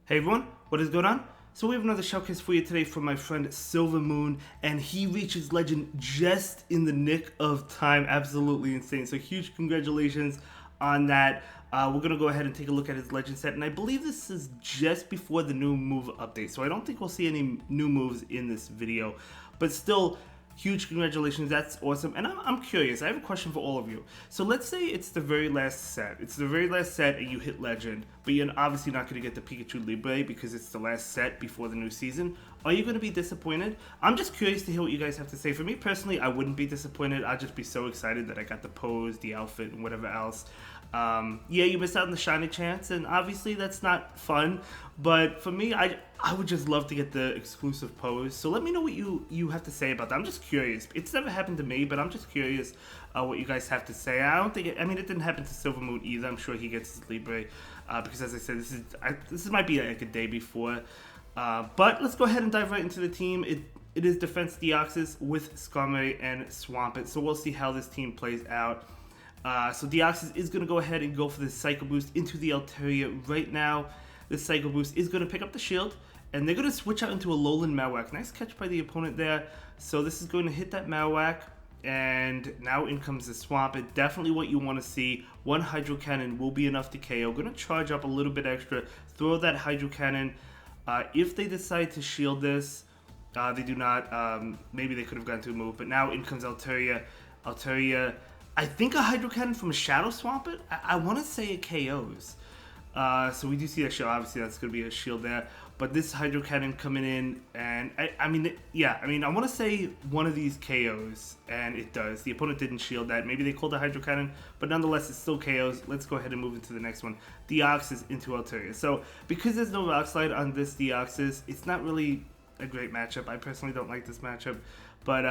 Hey everyone, what is going on? So we have another showcase for you today from my friend Silvermoon, and he reaches legend just in the nick of time. Absolutely insane. So huge congratulations on that. We're going to go ahead and take a look at his legend set, and I believe this is just before the new move update, so I don't think we'll see any new moves in this video, but still, huge congratulations, that's awesome. And I'm curious, I have a question for all of you. So let's say it's the very last set. It's the very last set and you hit legend, but you're obviously not going to get the Pikachu Libre because it's the last set before the new season. Are you going to be disappointed? I'm just curious to hear what you guys have to say. For me personally, I wouldn't be disappointed. I'd just be so excited that I got the pose, the outfit, and whatever else. Yeah, you missed out on the shiny chance, and obviously that's not fun, but for me, I would just love to get the exclusive pose. So let me know what you have to say about that. I'm just curious. It's never happened to me, but I'm just curious what you guys have to say. I don't think it didn't happen to Silvermoon either. I'm sure he gets his Libre because, as I said, this might be like a day before. But let's go ahead and dive right into the team. It is Defense Deoxys with Skarmory and Swampert, so we'll see how this team plays out. So Deoxys is going to go ahead and go for the Psycho Boost into the Altaria right now. This Psycho Boost is going to pick up the shield, and they're going to switch out into a Lowland Marowak. Nice catch by the opponent there. So this is going to hit that Marowak, and now in comes the Swampert. Definitely what you want to see. One Hydro Cannon will be enough to KO. Going to charge up a little bit extra. Throw that Hydro Cannon. If they decide to shield this, they do not. Maybe they could have gone to a move, but now in comes Altaria. Altaria, I think a Hydro Cannon from a Shadow Swampert. I want to say it KOs. So we do see that shield. Obviously, that's going to be a shield there. But this Hydro Cannon coming in, and I want to say one of these KOs, and it does. The opponent didn't shield that. Maybe they called a Hydro Cannon, but nonetheless, it still KOs. Let's go ahead and move into the next one. Deoxys into Altaria. So because there's no Rock Slide on this Deoxys, it's not really a great matchup. I personally don't like this matchup, but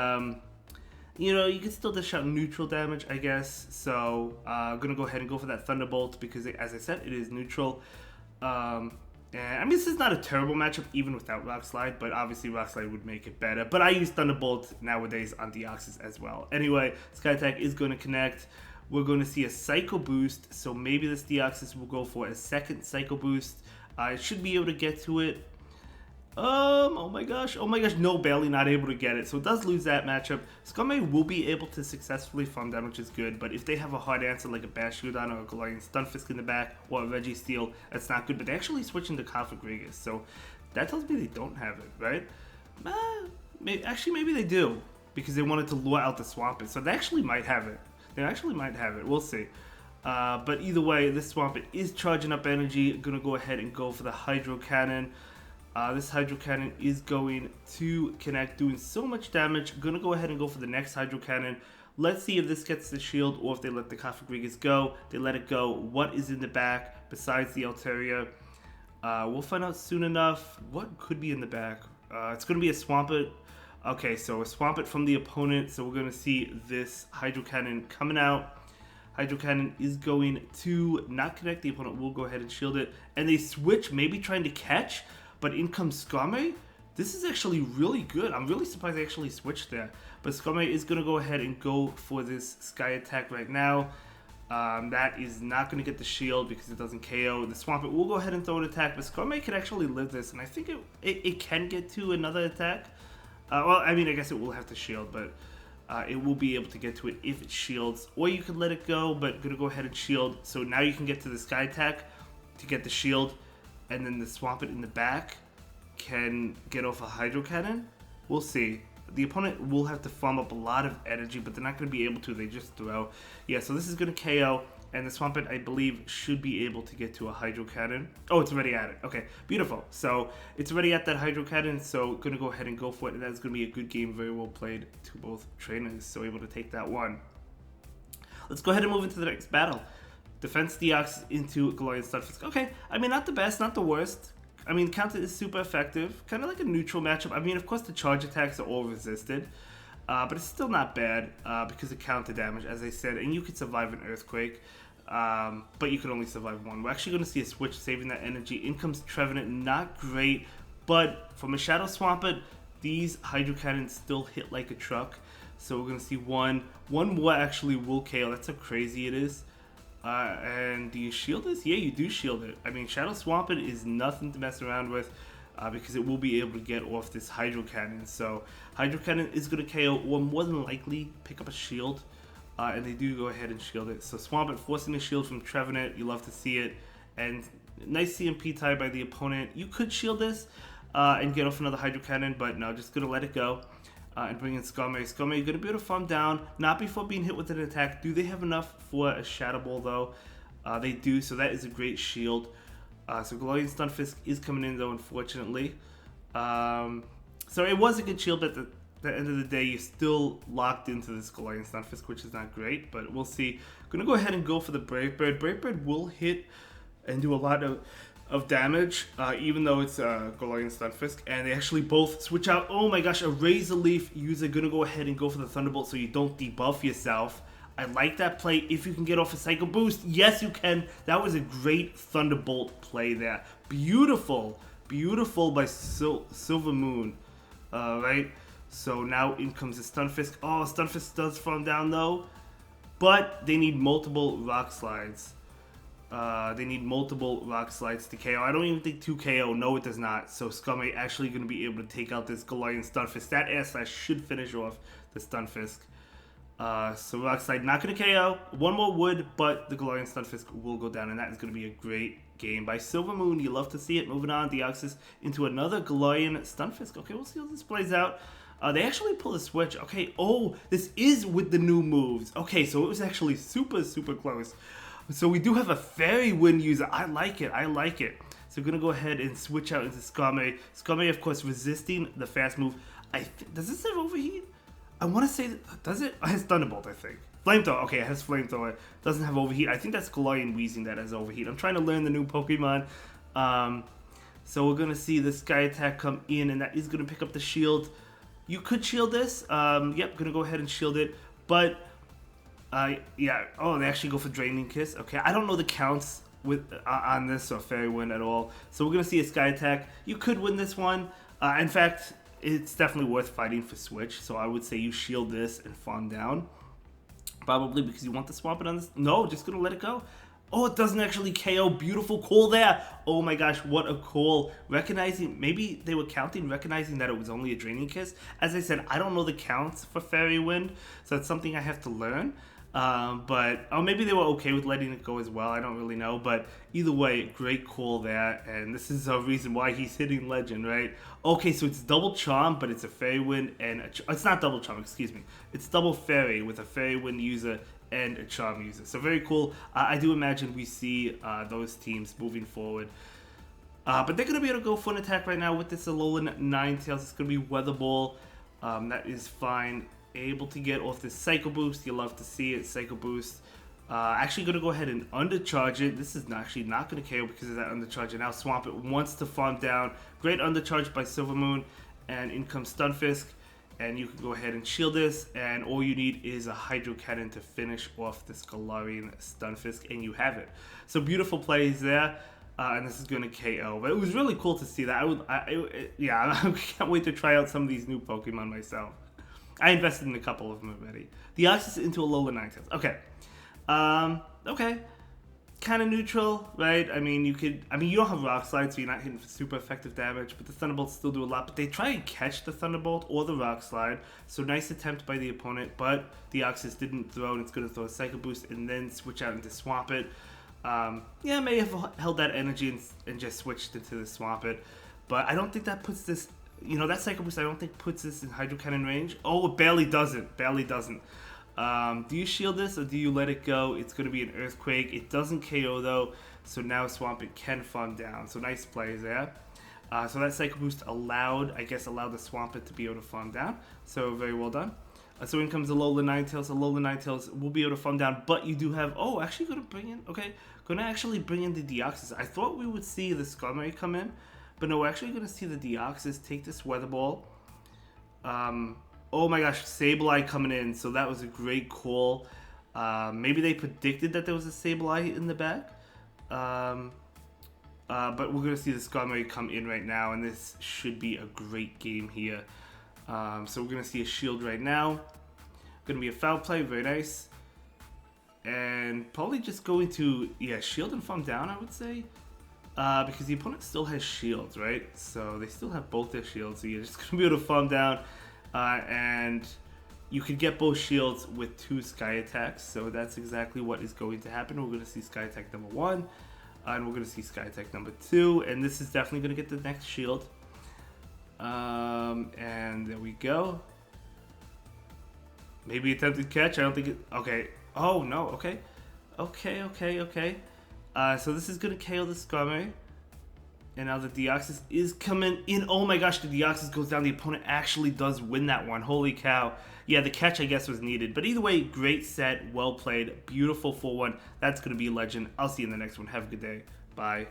you know, you can still dish out neutral damage, I guess. So I'm going to go ahead and go for that Thunderbolt because, as I said, it is neutral. And I mean, this is not a terrible matchup even without Rock Slide, but obviously Rock Slide would make it better. But I use Thunderbolt nowadays on Deoxys as well. Anyway, Sky Attack is going to connect. We're going to see a Psycho Boost, so maybe this Deoxys will go for a second Psycho Boost. I should be able to get to it. Oh my gosh, no, barely not able to get it, so it does lose that matchup. Skarmory will be able to successfully farm damage, which is good, but if they have a hard answer like a Bastiodon or a G-Stunfisk in the back, or a Registeel, that's not good, but they actually switch into Cofagrigus, so that tells me they don't have it, right? Maybe they do, because they wanted to lure out the Swampert, so they actually might have it. We'll see. But either way, this Swampert is charging up energy. Gonna go ahead and go for the Hydro Cannon. This Hydro Cannon is going to connect, doing so much damage. Gonna go ahead and go for the next Hydro Cannon. Let's see if this gets the shield or if they let the Cofagrigus go. They let it go. What is in the back besides the Altaria? We'll find out soon enough. What could be in the back? It's gonna be a Swampert. Okay, so a Swampert from the opponent. So we're gonna see this Hydro Cannon coming out. Hydro Cannon is going to not connect. The opponent will go ahead and shield it. And they switch, maybe trying to catch. But in comes Skarmory. This is actually really good. I'm really surprised they actually switched there. But Skarmory is going to go ahead and go for this Sky Attack right now. That is not going to get the shield because it doesn't KO. The Swampert will go ahead and throw an attack, but Skarmory can actually live this. And I think it can get to another attack. Well, I mean, I guess it will have to shield, but it will be able to get to it if it shields. Or you could let it go, but going to go ahead and shield. So now you can get to the Sky Attack to get the shield. And then the Swampert in the back can get off a Hydro Cannon. We'll see. The opponent will have to farm up a lot of energy, but they're not going to be able to. They just throw. Yeah, so this is going to KO. And the Swampert, I believe, should be able to get to a Hydro Cannon. Oh, it's already at it. Okay, beautiful. So it's already at that Hydro Cannon, so going to go ahead and go for it. And that's going to be a good game, very well played to both trainers. So able to take that one. Let's go ahead and move into the next battle. Defense Deoxys into G-Stunfisk. Okay, I mean, not the best, not the worst. I mean, counter is super effective. Kind of like a neutral matchup. I mean, of course, the charge attacks are all resisted. But it's still not bad because of counter damage, as I said. And you could survive an Earthquake. But you could only survive one. We're actually going to see a switch saving that energy. In comes Trevenant. Not great. But from a Shadow Swampert, these Hydro Cannons still hit like a truck. So we're going to see one more actually will KO. That's how crazy it is. And do you shield this? Yeah, you do shield it. I mean, Shadow Swamp It is nothing to mess around with because it will be able to get off this Hydro Cannon. So Hydro Cannon is going to KO or more than likely pick up a shield. And they do go ahead and shield it. So Swamp It forcing the shield from Trevenant. You love to see it. And nice CMP tie by the opponent. You could shield this and get off another Hydro Cannon, but no, just going to let it go. And bring in Skarmory. Skarmory going to be able to farm down, not before being hit with an attack. Do they have enough for a Shadow Ball though? They do, so that is a great shield. So Galarian Stunfisk is coming in though, unfortunately. So it was a good shield, but at the end of the day, you're still locked into this Galarian Stunfisk, which is not great, but we'll see. Gonna go ahead and go for the Brave Bird. Brave Bird will hit and do a lot of damage, even though it's Galarian Stunfisk, and they actually both switch out. Oh my gosh, a Razor Leaf user gonna go ahead and go for the Thunderbolt so you don't debuff yourself. I like that play. If you can get off a Psycho Boost, yes you can. That was a great Thunderbolt play there. Beautiful, beautiful by Silvermoon. Right, so now in comes the Stunfisk. Oh, Stunfisk does farm down though, but they need multiple Rock Slides. They need multiple Rock Slides to KO. I don't even think 2 KO. No, it does not. So Skarmory actually going to be able to take out this Galarian Stunfisk. That Air Slash should finish off the Stunfisk. So Rock Slide not going to KO. One more would, but the Galarian Stunfisk will go down, and that is going to be a great game by Silvermoon. You love to see it. Moving on, Deoxys into another Galarian Stunfisk. Okay, we'll see how this plays out. They actually pull a switch. Okay, oh, this is with the new moves. Okay, so it was actually super, super close. So we do have a Fairy Wind user. I like it. I like it. So we're going to go ahead and switch out into Skarmory. Skarmory, of course, resisting the fast move. Does this have Overheat? I want to say, does it? It has Thunderbolt, I think. Flamethrower. Okay, it has Flamethrower. Doesn't have Overheat. I think that's Galarian Weezing that has Overheat. I'm trying to learn the new Pokemon. So we're going to see the Sky Attack come in, and that is going to pick up the shield. You could shield this. Yep, going to go ahead and shield it. But yeah. Oh, they actually go for Draining Kiss. Okay, I don't know the counts with on this or Fairy Wind at all. So we're gonna see a Sky Attack. You could win this one. In fact, it's definitely worth fighting for Switch. So I would say you shield this and farm down. Probably because you want to swap it on this. No, just gonna let it go. Oh, it doesn't actually KO. Beautiful call there. Oh my gosh, what a call. Recognizing, maybe they were counting, recognizing that it was only a Draining Kiss. As I said, I don't know the counts for Fairy Wind, so it's something I have to learn. But maybe they were okay with letting it go as well. I don't really know. But either way, great call there. And this is a reason why he's hitting Legend, right? Okay, so it's double Charm, but it's a Fairy Wind and it's not double Charm, excuse me. It's double Fairy with a Fairy Wind user and a Charm user. So very cool. I do imagine we see those teams moving forward. But they're going to be able to go for an attack right now with this Alolan Ninetales. It's going to be Weather Ball. That is fine. Able to get off this Psycho Boost. You love to see it. Psycho Boost. Actually going to go ahead and undercharge it. This is actually not going to KO because of that undercharge. And now Swamp It wants to farm down. Great undercharge by Silvermoon. And in comes Stunfisk. And you can go ahead and shield this. And all you need is a Hydro Cannon to finish off this Galarian Stunfisk. And you have it. So beautiful plays there. And this is going to KO. But it was really cool to see that. I can't wait to try out some of these new Pokemon myself. I invested in a couple of them already. Deoxys into Alolan Ninetales. Okay. Okay. Kind of neutral, right? I mean, you don't have Rock Slide, so you're not hitting for super effective damage, but the Thunderbolts still do a lot. But they try and catch the Thunderbolt or the Rock Slide. So nice attempt by the opponent, but Deoxys didn't throw, and it's going to throw a Psycho Boost and then switch out into Swamp It. Yeah, may have held that energy and just switched into the Swamp It. But I don't think that puts this... that Psycho Boost I don't think puts this in Hydro Cannon range. Oh, it barely doesn't. Barely doesn't. Do you shield this or do you let it go? It's going to be an Earthquake. It doesn't KO though. So now Swamp It can farm down. So nice plays there. So that Psycho Boost allowed the Swamp It to be able to farm down. So very well done. So in comes the Alolan Ninetales. Alolan Ninetales will be able to farm down. But you do have... Oh, actually going to bring in... Okay. Going to actually bring in the Deoxys. I thought we would see the Skarmory come in. But no, we're actually going to see the Deoxys take this Weather Ball. Oh my gosh, Sableye coming in. So that was a great call. Maybe they predicted that there was a Sableye in the back. But we're going to see the Skarmory come in right now. And this should be a great game here. So we're going to see a shield right now. Going to be a foul play. Very nice. And probably just going to, yeah, shield and farm down, I would say. Because the opponent still has shields, right? So they still have both their shields. So you're just going to be able to farm down. And you can get both shields with 2 sky attacks. So that's exactly what is going to happen. We're going to see sky attack number 1. And we're going to see sky attack number 2. And this is definitely going to get the next shield. And there we go. Maybe attempted catch. I don't think it... Okay. Oh, no. Okay. Okay. So this is going to KO the Scummy. And now the Deoxys is coming in. Oh my gosh, the Deoxys goes down. The opponent actually does win that one. Holy cow. Yeah, the catch, I guess, was needed. But either way, great set. Well played. Beautiful 4-1. That's going to be a legend. I'll see you in the next one. Have a good day. Bye.